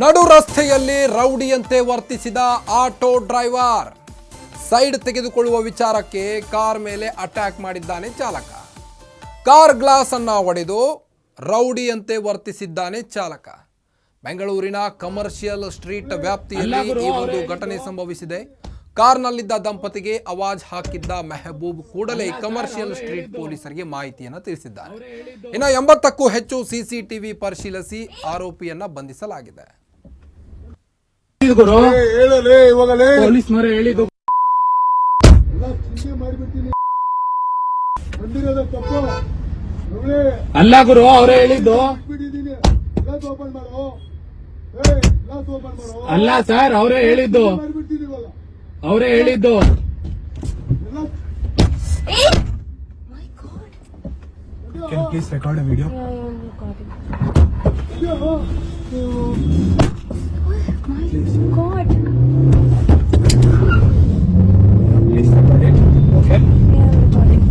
ನಡು ರಸ್ತೆಯಲ್ಲಿ ರೌಡಿಯಂತೆ ವರ್ತಿಸಿದ auto driver. Side ತೆಗೆದುಕೊಳ್ಳುವ ವಿಚಾರಕ್ಕೆ ಕಾರ್ ಮೇಲೆ ಅಟ್ಯಾಕ್ ಮಾಡಿದ್ದಾನೆ ಚಾಲಕ. ಕಾರ್ ಗ್ಲಾಸ್ ಅನ್ನು ಒಡೆದು ರೌಡಿಯಂತೆ ವರ್ತಿಸಿದ್ದಾನೆ ಚಾಲಕ. ಬೆಂಗಳೂರಿನ ಕಮರ್ಷಿಯಲ್ ಸ್ಟ್ರೀಟ್ ವ್ಯಾಪ್ತಿಯಲ್ಲಿ ಈ ಒಂದು ಘಟನೆ ಸಂಭವಿಸಿದೆ. ಕಾರ್ನಲ್ಲಿದ್ದ ದಂಪತಿಗೆ ಆವಾಜ್ ಹಾಕಿದ್ದ ಮೆಹಬೂಬ್ ಕೂಡಲೇ ಕಮರ್ಷಿಯಲ್ ಸ್ಟ್ರೀಟ್ ಪೊಲೀಸರಿಗೆ ಮಾಹಿತಿಯನ್ನು ತಿಳಿಸಿದ್ದಾರೆ. ಇನ್ನು 80ಕ್ಕೂ ಹೆಚ್ಚು ಸಿಸಿಟಿವಿ ಪರಿಶೀಲಿಸಿ ಆರೋಪಿಯನ್ನ ಬಂಧಿಸಲಾಗಿದೆ. ಅಲ್ಲ ಗುರು ಅವರೇ ಹೇಳಿದ್ದು. ಅಲ್ಲ ಸರ್ ಅವರೇ ಹೇಳಿದ್ದು. ಅವರೇ ಹೇಳಿದ್ದು. Can you please record a video? Yeah, I'm recording. Oh my God. Please record it. Okay. Yeah, I'm recording.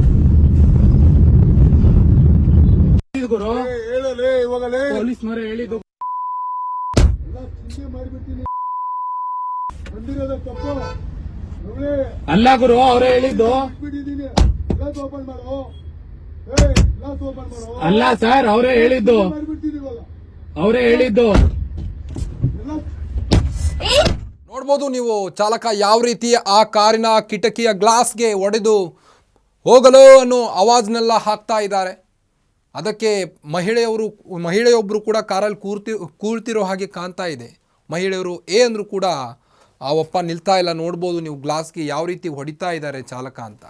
ಗುರು ಪೊಲೀಸ್ನವರೇ ಹೇಳಿದ್ದು. ಅಲ್ಲ ಗುರು ಅವರೇ ಹೇಳಿದ್ದು. ಅಲ್ಲ ಸರ್ ಅವರೇ ಹೇಳಿದ್ದು. ಅವರೇ ಹೇಳಿದ್ದು. ನೋಡ್ಬೋದು ನೀವು ಚಾಲಕ ಯಾವ ರೀತಿ ಆ ಕಾರಿನ ಕಿಟಕಿಯ ಗ್ಲಾಸ್ಗೆ ಒಡೆದು ಹೋಗಲು ಅನ್ನೋ ಆವಾಜ್ನೆಲ್ಲ ಹಾಕ್ತಾ ಇದ್ದಾರೆ. ಅದಕ್ಕೆ ಮಹಿಳೆಯೊಬ್ಬರು ಕೂಡ ಕಾರಲ್ಲಿ ಕೂರ್ತಿರೋ ಹಾಗೆ ಕಾಣ್ತಾ ಇದೆ. ಮಹಿಳೆಯರು ಅಂದರೂ ಕೂಡ ಆ ಒಪ್ಪ ನಿಲ್ತಾ ಇಲ್ಲ. ನೋಡ್ಬೋದು ನೀವು ಗ್ಲಾಸ್ಗೆ ಯಾವ ರೀತಿ ಹೊಡಿತಾ ಇದ್ದಾರೆ ಚಾಲಕ ಅಂತ.